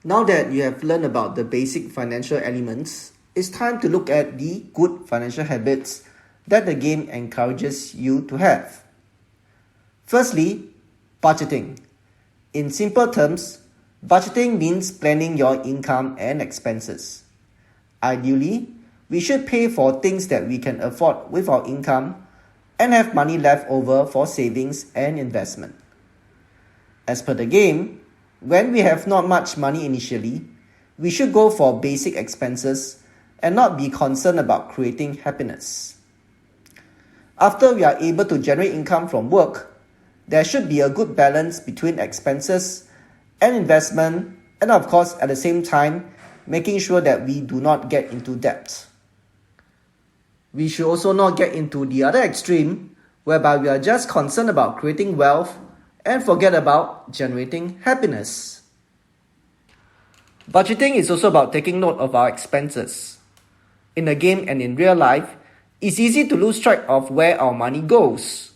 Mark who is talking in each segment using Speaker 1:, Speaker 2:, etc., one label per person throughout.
Speaker 1: Now that you have learned about the basic financial elements, it's time to look at the good financial habits that the game encourages you to have. Firstly, budgeting. In simple terms, budgeting means planning your income and expenses. Ideally, we should pay for things that we can afford with our income and have money left over for savings and investment. As per the game, when we have not much money initially, we should go for basic expenses and not be concerned about creating happiness. After we are able to generate income from work, there should be a good balance between expenses and investment, and of course at the same time making sure that we do not get into debt. We should also not get into the other extreme, whereby we are just concerned about creating wealth and forget about generating happiness. Budgeting is also about taking note of our expenses. In the game and in real life, it's easy to lose track of where our money goes.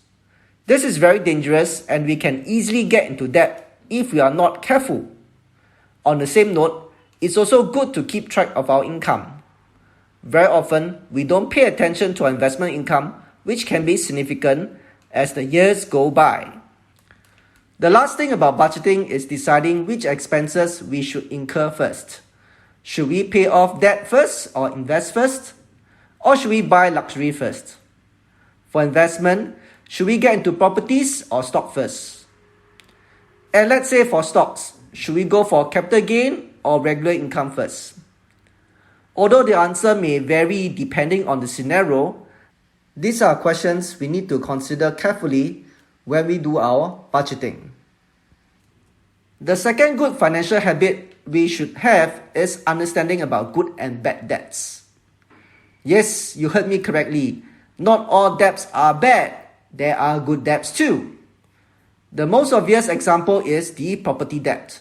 Speaker 1: This is very dangerous and we can easily get into debt if we are not careful. On the same note, it's also good to keep track of our income. Very often, we don't pay attention to our investment income, which can be significant as the years go by. The last thing about budgeting is deciding which expenses we should incur first. Should we pay off debt first or invest first? Or should we buy luxury first? For investment, should we get into properties or stock first? And let's say for stocks, should we go for capital gain or regular income first? Although the answer may vary depending on the scenario, these are questions we need to consider carefully when we do our budgeting. The second good financial habit we should have is understanding about good and bad debts. Yes, you heard me correctly. Not all debts are bad. There are good debts too. The most obvious example is the property debt.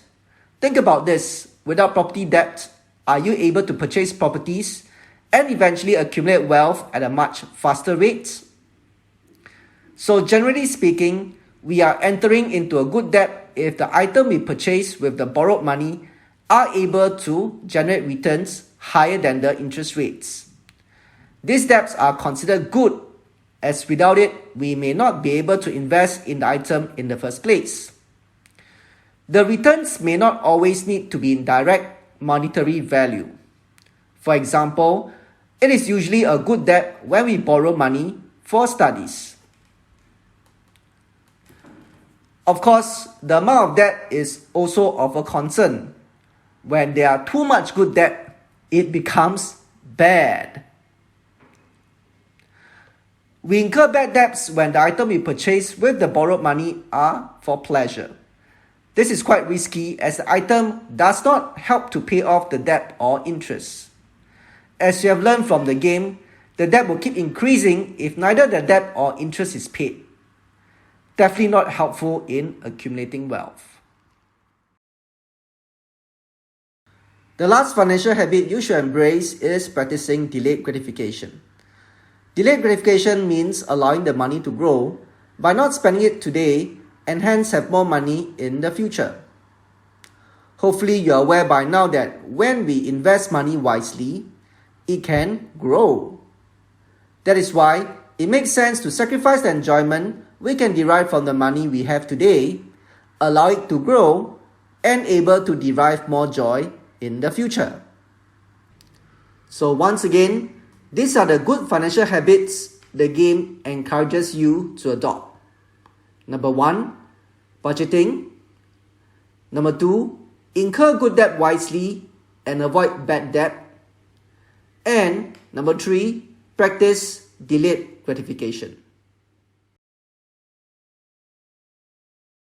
Speaker 1: Think about this. Without property debt, are you able to purchase properties and eventually accumulate wealth at a much faster rate? So generally speaking, we are entering into a good debt if the item we purchase with the borrowed money are able to generate returns higher than the interest rates. These debts are considered good, as without it, we may not be able to invest in the item in the first place. The returns may not always need to be in direct monetary value. For example, it is usually a good debt when we borrow money for studies. Of course, the amount of debt is also of a concern. When there are too much good debt, it becomes bad. We incur bad debts when the item we purchase with the borrowed money are for pleasure. This is quite risky as the item does not help to pay off the debt or interest. As you have learned from the game, the debt will keep increasing if neither the debt or interest is paid. Definitely not helpful in accumulating wealth. The last financial habit you should embrace is practicing delayed gratification. Delayed gratification means allowing the money to grow by not spending it today and hence have more money in the future. Hopefully you are aware by now that when we invest money wisely, it can grow. That is why it makes sense to sacrifice the enjoyment we can derive from the money we have today, allow it to grow, and able to derive more joy in the future. So once again, these are the good financial habits the game encourages you to adopt. Number 1, budgeting. Number 2, incur good debt wisely and avoid bad debt. And number 3, practice delayed gratification.